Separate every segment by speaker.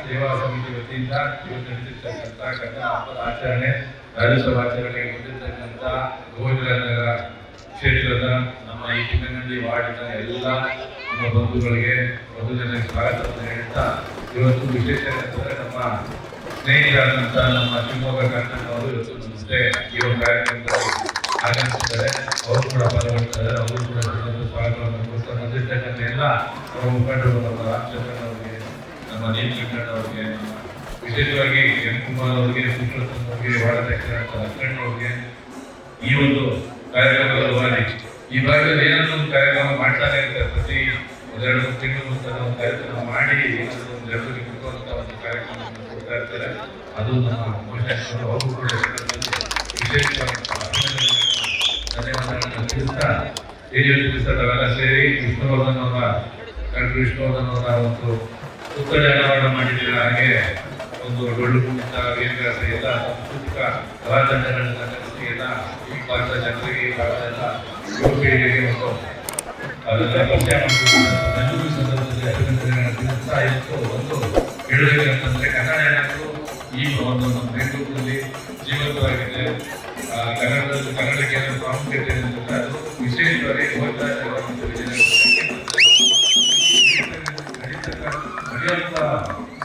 Speaker 1: ಸೇವಾ ಸಮಿತಿ ವತಿಯಿಂದ ಇವತ್ತು ನಡೆದಿರ್ತಕ್ಕಂಥ ಕನ್ನಡ ಹಬ್ಬದ ಆಚರಣೆ ರಾಜ್ಯೋತ್ಸವ ಆಚರಣೆಗೆ ಬಂದಿರತಕ್ಕಂಥ ಗೋವಿಂದನಗರ ಕ್ಷೇತ್ರದ ನಮ್ಮ ಈ ಚಿಕ್ಕನಹಳ್ಳಿ ವಾರ್ಡಿನ ಎಲ್ಲ ನಮ್ಮ ಬಂಧುಗಳಿಗೆ ಒಂದು ಜನರಿಗೆ ಸ್ವಾಗತವನ್ನು ಹೇಳ್ತಾ ಇವತ್ತು ವಿಶೇಷ ಅಂತಂದರೆ ನಮ್ಮ ಸ್ನೇಹಿತರಾದಂಥ ನಮ್ಮ ಶಿವಮೊಗ್ಗ ಕರ್ನಾಟಕ ಅವರು ಇವತ್ತು ನಮ್ಮ ಜೊತೆ ಈ ಒಂದು ಕಾರ್ಯಕ್ರಮದಲ್ಲಿ ಆಗಮಿಸಿದ್ದಾರೆ. ಅವರು ಕೂಡ ಪಾಲ್ಗೊಳ್ತಾರೆ. ಅವರು ಕೂಡ ಸ್ವಾಗತವನ್ನು ಕೊಡ್ತಾರೆ. ಬಂದಿರ್ತಕ್ಕಂಥ ಎಲ್ಲ ಅವರ ಮುಖಂಡರು ನಮ್ಮ ರಾಮಚಂದ್ರನ್ ಅವರಿಗೆ, ನಮ್ಮ ನೀಲಕಂಠ ಅವರಿಗೆ, ನಮ್ಮ ವಿಶೇಷವಾಗಿ ಎಂ ಕುಮಾರ್ ಅವರಿಗೆ, ಸುಶ್ರತನ್ ಅವರಿಗೆ, ವಾರ್ಡಾಧ್ಯಕ್ಷರಾದ ಲಕ್ಕಣ್ಣ ಅವರಿಗೆ ಈ ಒಂದು ಕಾರ್ಯಕ್ರಮದಲ್ಲಿ ಈ ಭಾಗದಲ್ಲಿ ಏನಾದರೂ ಒಂದು ಕಾರ್ಯಕ್ರಮ ಮಾಡ್ತಾನೆ ಇರ್ತಾರೆ. ಪ್ರತಿ ಒಂದೆರಡು ತಿಂಗಳು ಒಂದು ಕಾರ್ಯಕ್ರಮ ಮಾಡಿ ಏನಾದರೂ ಒಂದು ಜನರಿಗೆ ಕೊಡುವಂಥ ಒಂದು ಕಾರ್ಯಕ್ರಮವನ್ನು ಕೊಡ್ತಾ ಇರ್ತಾರೆ. ಅದು ನಮ್ಮ ಮೋಷಕರು ಅವರು ಕೂಡ ವಿಶೇಷವಾಗಿ ಧನ್ಯವಾದಗಳನ್ನು ತಿಳಿಸ್ತಾ ತಿಳಿಸೋದವೆಲ್ಲ ಸೇರಿ ವಿಷ್ಣುವರ್ಧನ್ ಅವರ ಡಾಕ್ಟರ್ ವಿಷ್ಣುವರ್ಧನ್ ಅವರ ಒಂದು ಪುತ್ಥಳಿ ಅನಾವರಣ ಮಾಡಿದ್ದೀರ. ಹಾಗೆ ಒಂದು ಡೊಳ್ಳು ಕುಣಿತ, ವೀರಗಾಸ ಎಲ್ಲ ಸಾಂಸ್ಕೃತಿಕ ಕಲಾತಂಡಗಳನ್ನು ನಡೆಸಿ ಎಲ್ಲ ಈ ಭಾಗದ ಜನರಿಗೆ, ಈ ಭಾಗದ ಎಲ್ಲ ಯುವ ಪೀಳಿಗೆಗೆ ಒಂದು ಅದೆಲ್ಲ ಪರಿಚಯ ಮಾಡಿಕೊಂಡು ಸಂದರ್ಭದಲ್ಲಿ ಅಭಿನಂದನೆಗಳನ್ನು ತಿಳಿಸ್ತಾ ಇತ್ತು. ಒಂದು ಹೇಳಬೇಕಂತಂದ್ರೆ ಕನ್ನಡ ಏನಾದರೂ ಈ ಒಂದು ನಮ್ಮ ಬೆಂಗಳೂರಿನಲ್ಲಿ ಜೀವಂತವಾಗಿದೆ. ಕನ್ನಡಕ್ಕೆ ಏನಾದರೂ ಪ್ರಾಮುಖ್ಯತೆ ಅಂತಂದ್ರೆ ಅದು ವಿಶೇಷವಾಗಿ ಹೋಗ್ತಾ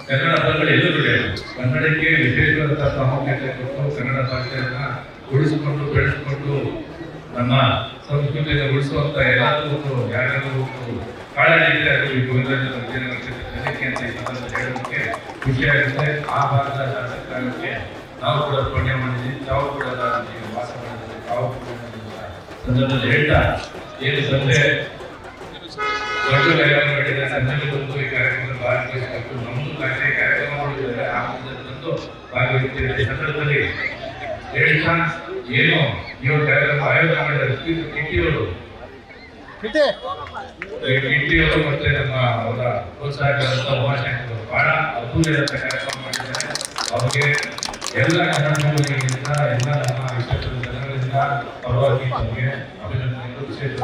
Speaker 1: ಕನ್ನಡ ಪದಗಳು ಎಲ್ಲೂ ಬೆಳೆಯೋದು. ಕನ್ನಡಕ್ಕೆ ವಿಶೇಷವಾದ ಪ್ರಾಮುಖ್ಯತೆ ಕೊಟ್ಟು ಕನ್ನಡ ಭಾಷೆಯನ್ನ ಉಳಿಸಿಕೊಂಡು ಬೆಳೆಸಿಕೊಂಡು ನಮ್ಮ ಸಂಸ್ಕೃತಿಯನ್ನು ಉಳಿಸುವಂತ ಎಲ್ಲರಿಗೂ ಯಾರಿಗೂ ಕಾಳಜಿದ್ರೆ ಅದು ಈ ಗೋವಿಂದರಾಜ ವಿಜಯನಗರ ಕ್ಷೇತ್ರಕ್ಕೆ ಅಂತ ಈ ಸಂದರ್ಭದಲ್ಲಿ ಹೇಳೋದಕ್ಕೆ ಖುಷಿಯಾಗುತ್ತೆ. ಆ ಭಾಗದ ಶಾಸಕರಾಗಕ್ಕೆ ನಾವು ಕೂಡ ಪುಣ್ಯ ಮಾಡಿದ್ದೀವಿ, ತಾವು ಕೂಡ ವಾಸ ಮಾಡಿದ್ದೀವಿ, ತಾವು ಸಂದರ್ಭದಲ್ಲಿ ಹೇಳ್ತಾ ಏನು ಸಂಜೆ ದೊಡ್ಡ ಕಾರ್ಯಕ್ರಮ ಮಾಡಿದ್ದಾರೆ. ಸಂಜೆಗೆ ಬಂದು ಈ ಕಾರ್ಯಕ್ರಮದಲ್ಲಿ ಭಾಗವಹಿಸಬೇಕು. ನಮ್ಮದು ಕಾರ್ಯಕ್ರಮ ಮಾಡಿದ್ದಾರೆ. ಆ ಬಂದು ಭಾಗವಹಿಸ್ತಿದ್ದಾರೆ. ಸಂದರ್ಭದಲ್ಲಿ ಹೇಳ್ತಾ ಏನು ಈ ಒಂದು ಕಾರ್ಯಕ್ರಮ ಆಯೋಜನೆ ಮಾಡಿದ್ದಾರೆ ಕಿಟ್ಟಿಯವರು ಮತ್ತೆ ನಮ್ಮ ಅವರ ಪ್ರೋತ್ಸಾಹಕರಾದಂಥ ಉಮಾಶಂಕರ್ ಬಹಳ ಅದ್ಭುತವಾದ ಕಾರ್ಯಕ್ರಮ ಮಾಡಿದ್ದಾರೆ. ಅವ್ರಿಗೆ ಎಲ್ಲ ಕನ್ನಡಿಗರಿಂದ ಎಲ್ಲ ನಮ್ಮ ವಿಶ್ವದ ಜನಗಳಿಂದ ಪರವಾಗಿ ತಮಗೆ ಅಭಿನಂದನೆಗಳು, ವಿಶೇಷ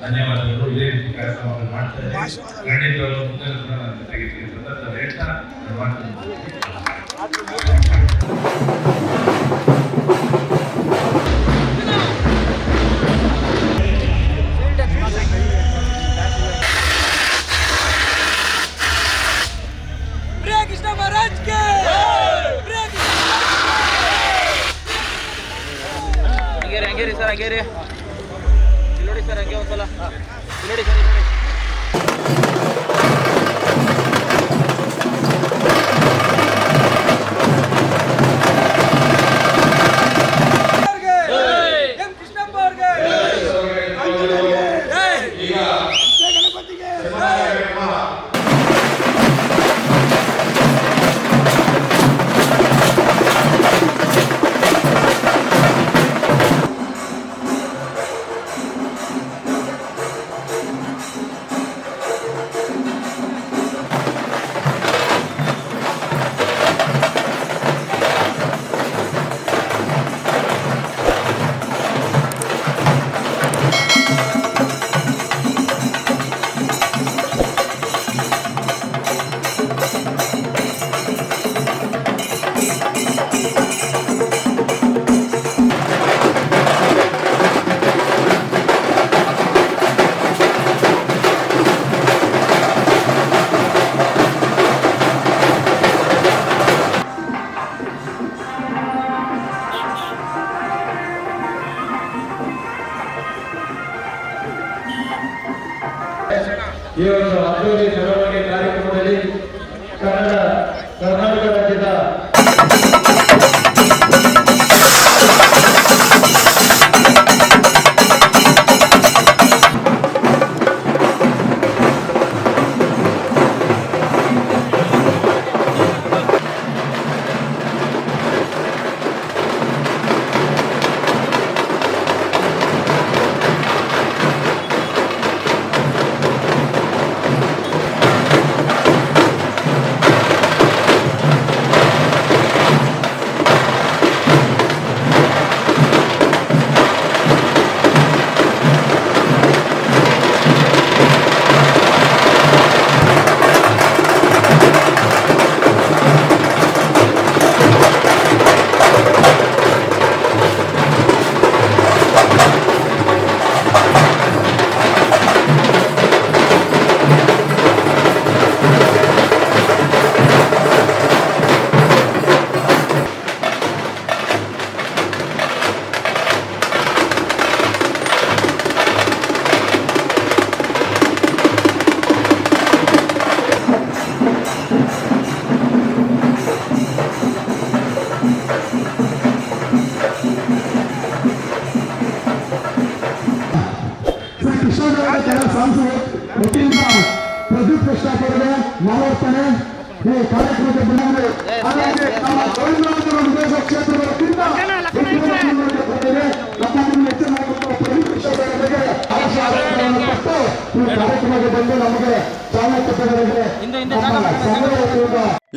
Speaker 1: ಧನ್ಯವಾದಗಳು. ಇದೇ ರೀತಿ ಕಾರ್ಯಕ್ರಮವನ್ನು ಮಾಡ್ತಾರೆ. ಖಂಡಿತವಾಗ್ಲೂ ಮುಂದೆ ಕೂಡ ನನ್ನ ಜೊತೆಗೆ ಸಂದರ್ಭದಲ್ಲಿ ಹೇಳ್ತಾ ಮಾಡ್ತೀನಿ.
Speaker 2: ಹಂಗೆ ರೀ ಸರ್, ಹಂಗೆ ರೀ ನೋಡಿ ಸರ್, ಹಂಗೆ ಒಂದ್ಸಲ ನೋಡಿ ಸರ್, ನೋಡಿ
Speaker 3: ಈ ಒಂದು ಅದ್ದೂರಿ ಮೆರವಣಿಗೆ ಕಾರ್ಯಕ್ರಮದಲ್ಲಿ ಕರ್ನಾಟಕ ರಾಜ್ಯದ ಮಾತಾಡ್ತಾನೆ ಈ ಕಾರ್ಯಕ್ರಮಕ್ಕೆ ಬಂದಿದೆ. ಹಾಗಾಗಿ ನಮ್ಮ ತಮಿಳುನಾಡಿನ ವಿದೇಶ ಕ್ಷೇತ್ರಗಳಿಂದ ಕಾರ್ಯಕ್ರಮಕ್ಕೆ ಬಂದು ನಮಗೆ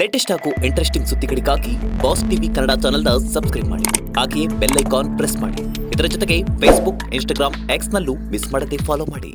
Speaker 4: ಲೇಟೆಸ್ಟ್ ಹಾಗೂ ಇಂಟ್ರೆಸ್ಟಿಂಗ್ ಸುದ್ದಿಗಳಿಗಾಗಿ ಬಾಸ್ ಟಿವಿ ಕನ್ನಡ ಚಾನೆಲ್ನ ಸಬ್ಸ್ಕ್ರೈಬ್ ಮಾಡಿ. ಹಾಗೆಯೇ ಬೆಲ್ ಐಕಾನ್ ಪ್ರೆಸ್ ಮಾಡಿ. ಇದರ ಜೊತೆಗೆ ಫೇಸ್ಬುಕ್, ಇನ್ಸ್ಟಾಗ್ರಾಮ್, ಎಕ್ಸ್ ನಲ್ಲೂ ಮಿಸ್ ಮಾಡದೆ ಫಾಲೋ ಮಾಡಿ.